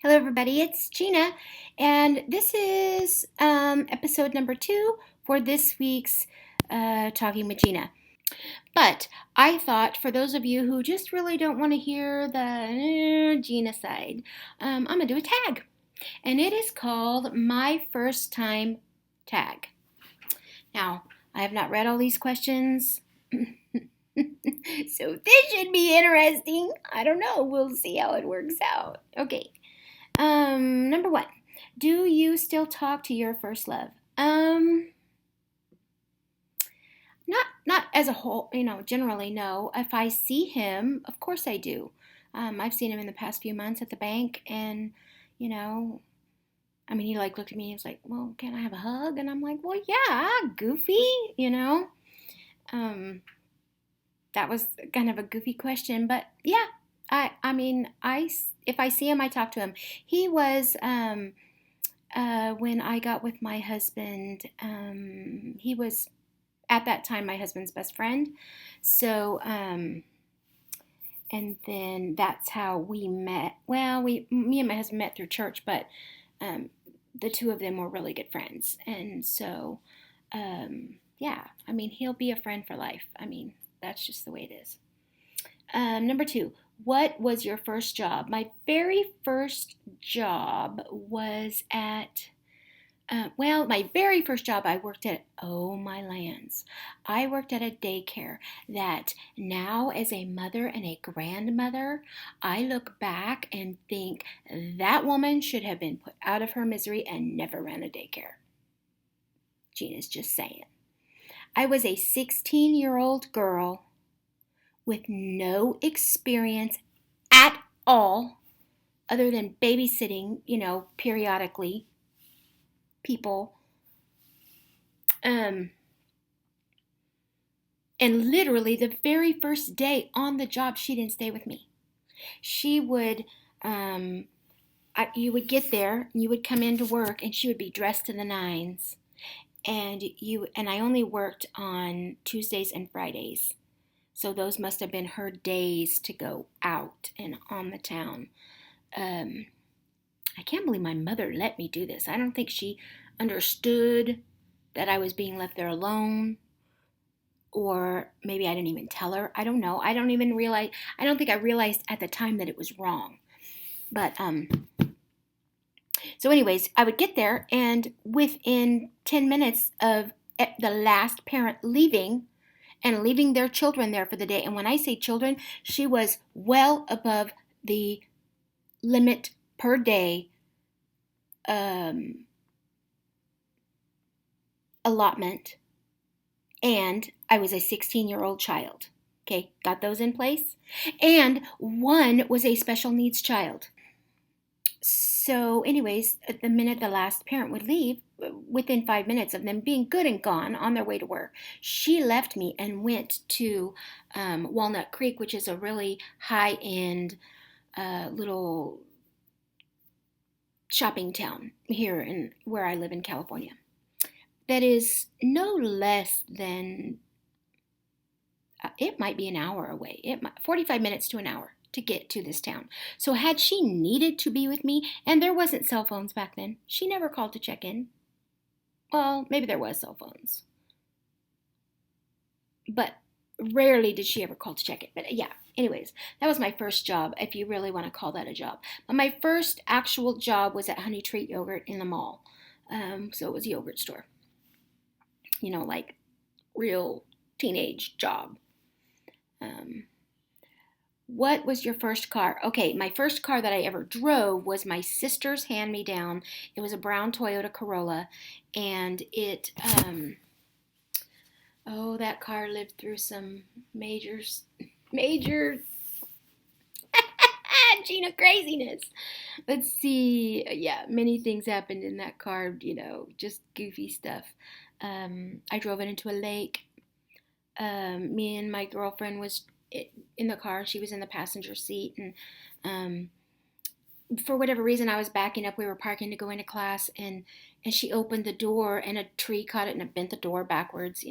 Hello, everybody. It's Gina, and this is episode number 2 for this week's Talking with Gina. But I thought for those of you who just really don't want to hear the Gina side, I'm going to do a tag. And it is called My First Time Tag. Now, I have not read all these questions. So this should be interesting. I don't know. We'll see how it works out. Okay. Number 1. Do you still talk to your first love? Not as a whole, generally no. If I see him, of course I do. I've seen him in the past few months at the bank, and you know, he looked at me and he was like, "Well, can I have a hug?" And I'm like, "Well, yeah, goofy," you know. Um, that was kind of a goofy question, but yeah, I if I see him, I talk to him. He was when I got with my husband. He was at that time my husband's best friend. So and then that's how we met. Well, me and my husband met through church, but the two of them were really good friends, and so yeah, he'll be a friend for life. That's just the way it is. Number 2, what was your first job? My very first job was at, my very first job I worked at, oh my lands. I worked at a daycare that now, as a mother and a grandmother, I look back and think that woman should have been put out of her misery and never ran a daycare. Gina's just saying. I was a 16-year-old girl with no experience at all other than babysitting, periodically people. And literally the very first day on the job, she didn't stay with me. She would, you would get there, you would come into work, and she would be dressed to the nines. And I only worked on Tuesdays and Fridays. So those must have been her days to go out and on the town. I can't believe my mother let me do this. I don't think she understood that I was being left there alone. Or maybe I didn't even tell her. I don't know. I don't think I realized at the time that it was wrong. But, so anyways, I would get there, and within 10 minutes of the last parent leaving, and leaving their children there for the day. And when I say children, she was well above the limit per day allotment. And I was a 16-year-old child. Okay, got those in place? And one was a special needs child. So anyways, the minute the last parent would leave, within 5 minutes of them being good and gone on their way to work, she left me and went to Walnut Creek, which is a really high-end little shopping town here in where I live in California. That is no less than, it might be an hour away. 45 minutes to an hour to get to this town. So had she needed to be with me, and there wasn't cell phones back then, she never called to check in. Well, maybe there was cell phones, but rarely did she ever call to check it. But yeah, anyways, that was my first job, if you really want to call that a job. But my first actual job was at Honey Treat Yogurt in the mall. So it was a yogurt store. Like real teenage job. What was your first car? Okay, my first car that I ever drove was my sister's hand-me-down. It was a brown Toyota Corolla, and it, that car lived through some major Gina craziness. Let's see. Yeah, many things happened in that car, just goofy stuff. I drove it into a lake. Me and my girlfriend was in the car. She was in the passenger seat, and for whatever reason, I was backing up. We were parking to go into class, and she opened the door, and a tree caught it, and it bent the door backwards.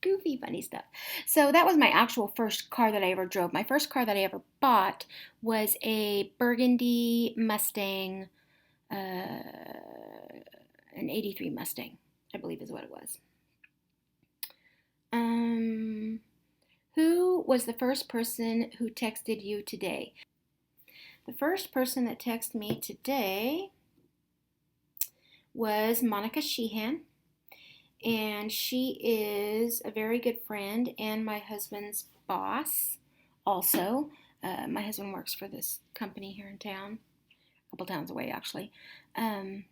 goofy, funny stuff. So that was my actual first car that I ever drove. My first car that I ever bought was a burgundy Mustang, an 83 Mustang, I believe is what it was. Who was the first person who texted you today? The first person that texted me today was Monica Sheehan, and she is a very good friend and my husband's boss also. My husband works for this company here in town, a couple towns away actually. And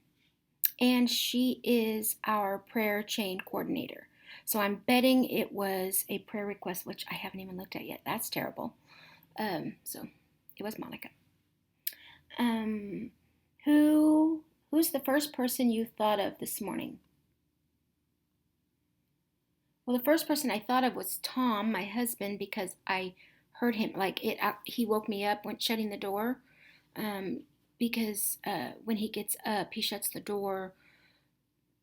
she is our prayer chain coordinator. So I'm betting it was a prayer request, which I haven't even looked at yet. That's terrible. So it was Monica. Who's the first person you thought of this morning? Well, the first person I thought of was Tom, my husband, because I heard him he woke me up when shutting the door. Because when he gets up, he shuts the door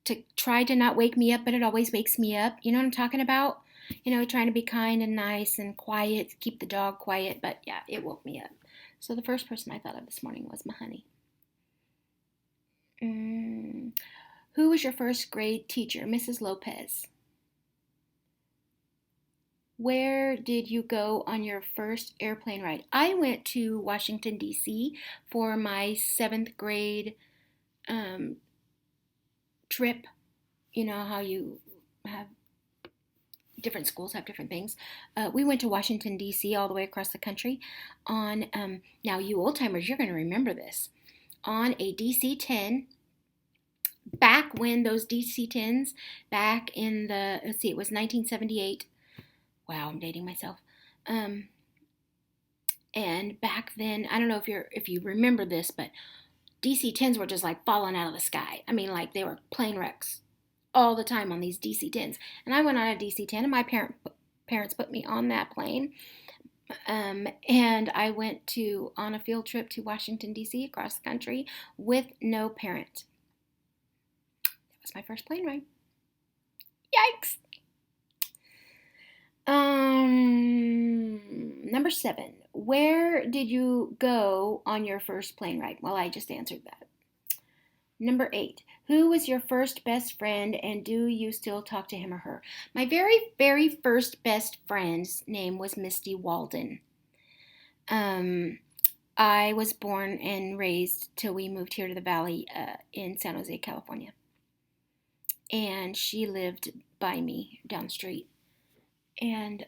to try to not wake me up, but it always wakes me up. You know what I'm talking about? Trying to be kind and nice and quiet, keep the dog quiet. But yeah, it woke me up. So the first person I thought of this morning was my honey. Who was your first grade teacher? Mrs. Lopez. Where did you go on your first airplane ride? I went to Washington, D.C. for my 7th grade trip. You know how you have different schools have different things. We went to Washington, D.C. all the way across the country on, now you old timers, you're going to remember this, on a DC-10. Back when those DC-10s, back in it was 1978. Wow, I'm dating myself. And back then, I don't know if you remember this, but DC-10s were just like falling out of the sky. I mean, like they were plane wrecks all the time on these DC-10s. And I went on a DC-10, and my parents put me on that plane. And I went on a field trip to Washington, D.C. across the country with no parent. That was my first plane ride. Yikes! Number 7. Where did you go on your first plane ride? Well, I just answered that. Number 8. Who was your first best friend, and do you still talk to him or her? My very, very first best friend's name was Misty Walden. I was born and raised till we moved here to the Valley in San Jose, California. And she lived by me down the street. And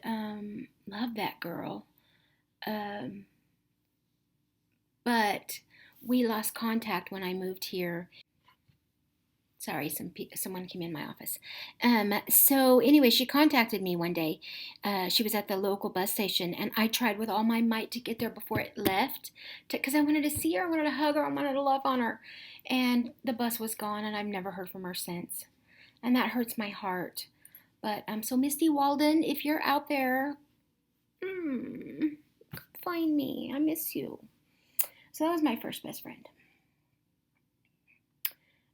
love that girl. But we lost contact when I moved here. Sorry, someone came in my office. So anyway, she contacted me one day. She was at the local bus station, and I tried with all my might to get there before it left, because I wanted to see her, I wanted to hug her, I wanted to love on her. And the bus was gone, and I've never heard from her since. And that hurts my heart. But so Misty Walden, if you're out there, find me. I miss you. So that was my first best friend.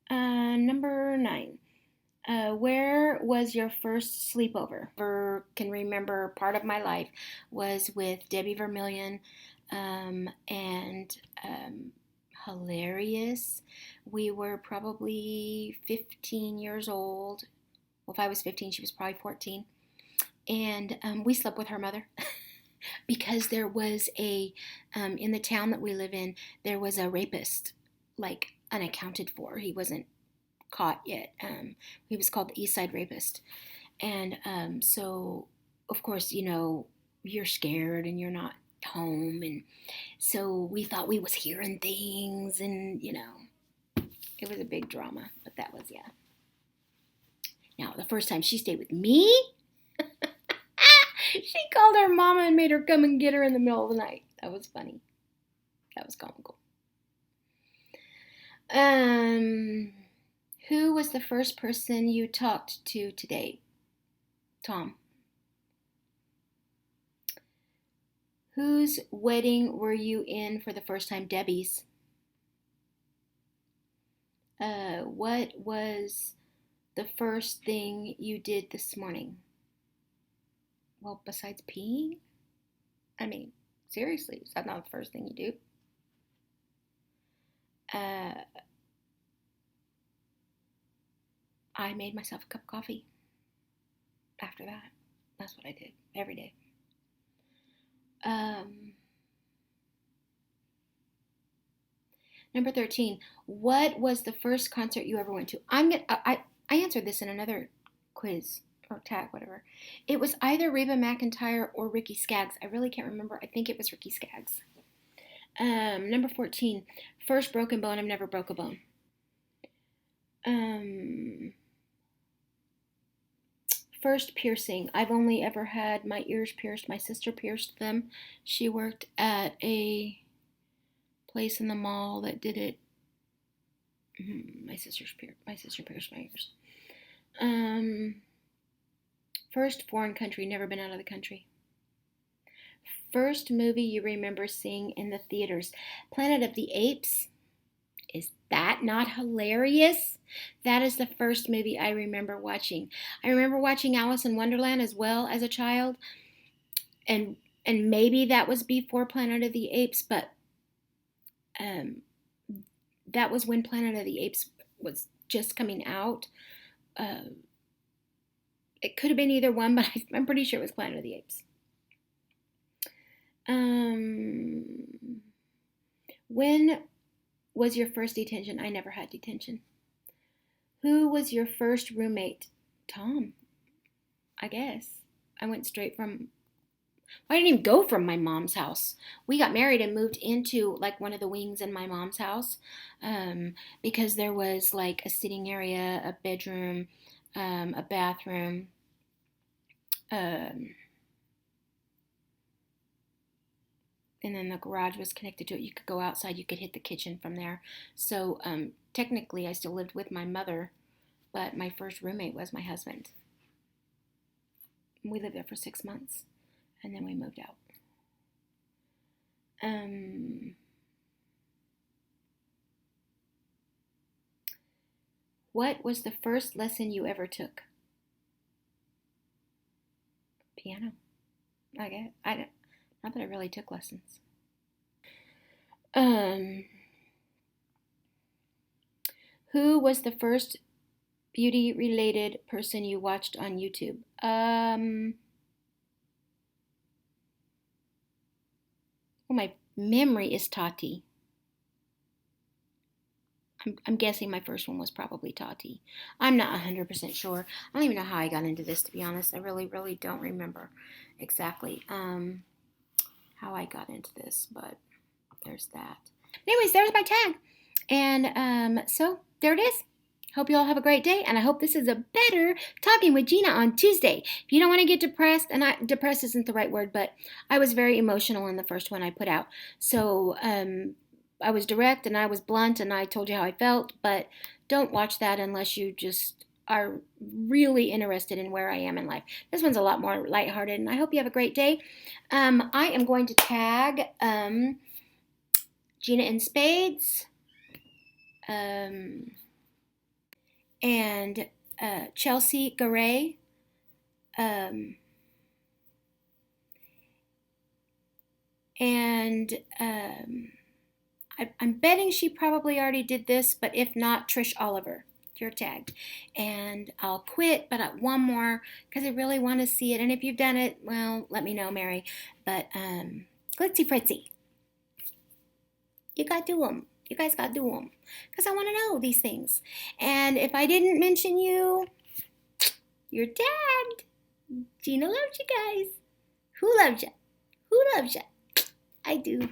Number 9. Where was your first sleepover? I can remember part of my life was with Debbie Vermillion, and hilarious. We were probably 15 years old. Well, if I was 15, she was probably 14. And we slept with her mother because there was in the town that we live in, there was a rapist, like unaccounted for. He wasn't caught yet. He was called the East Side Rapist. And so, of course, you're scared and you're not home. And so we thought we was hearing things, and, it was a big drama. But that was, yeah. Now, the first time she stayed with me, she called her mama and made her come and get her in the middle of the night. That was funny. That was comical. Who was the first person you talked to today? Tom. Whose wedding were you in for the first time? Debbie's. What was the first thing you did this morning? Well, besides peeing? I mean, seriously, is that not the first thing you do? Uh, I made myself a cup of coffee after that. That's what I did every day. Um, Number 13. What was the first concert you ever went to? I answered this in another quiz or tag, whatever. It was either Reba McEntire or Ricky Skaggs. I really can't remember. I think it was Ricky Skaggs. Number 14. First broken bone. I've never broke a bone. First piercing. I've only ever had my ears pierced. My sister pierced them. She worked at a place in the mall that did it. My sister pierced my ears. First foreign country. Never been out of the country. First movie you remember seeing in the theaters. Planet of the Apes. Is that not hilarious? That is the first movie I remember watching. I remember watching Alice in Wonderland as well as a child. And maybe that was before Planet of the Apes, but that was when Planet of the Apes was just coming out. It could have been either one, but I'm pretty sure it was Planet of the Apes. When was your first detention? I never had detention. Who was your first roommate? Tom, I guess. I went straight from... I didn't even go from my mom's house. We got married and moved into like one of the wings in my mom's house because there was like a sitting area, a bedroom, a bathroom, and then the garage was connected to it. You could go outside. You could hit the kitchen from there. So technically, I still lived with my mother, but my first roommate was my husband. We lived there for 6 months, and then we moved out. What was the first lesson you ever took? Piano. Not that I really took lessons. Who was the first beauty-related person you watched on YouTube? My memory is Tati. I'm guessing my first one was probably Tati. I'm not 100% sure. I don't even know how I got into this, to be honest. I really, really don't remember exactly how I got into this, but there's that. Anyways, there's my tag. And so there it is. Hope you all have a great day, and I hope this is a better Talking with Gina on Tuesday. If you don't want to get depressed, and depressed isn't the right word, but I was very emotional in the first one I put out. So I was direct and I was blunt and I told you how I felt, but don't watch that unless you just are really interested in where I am in life. This one's a lot more lighthearted, and I hope you have a great day. I am going to tag Gina in Spades. And Chelsea Garay, and I'm betting she probably already did this, but if not, Trish Oliver, you're tagged. And I'll quit, but one more, because I really want to see it. And if you've done it, well, let me know, Mary. But Glitzy Fritzy, you got to do them. You guys got to do them, because I want to know these things. And if I didn't mention you, you're tagged. Gina loves you guys. Who loves you? Who loves you? I do.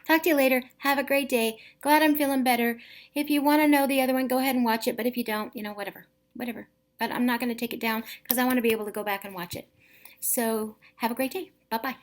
Talk to you later. Have a great day. Glad I'm feeling better. If you want to know the other one, go ahead and watch it. But if you don't, whatever. But I'm not going to take it down because I want to be able to go back and watch it. So have a great day. Bye-bye.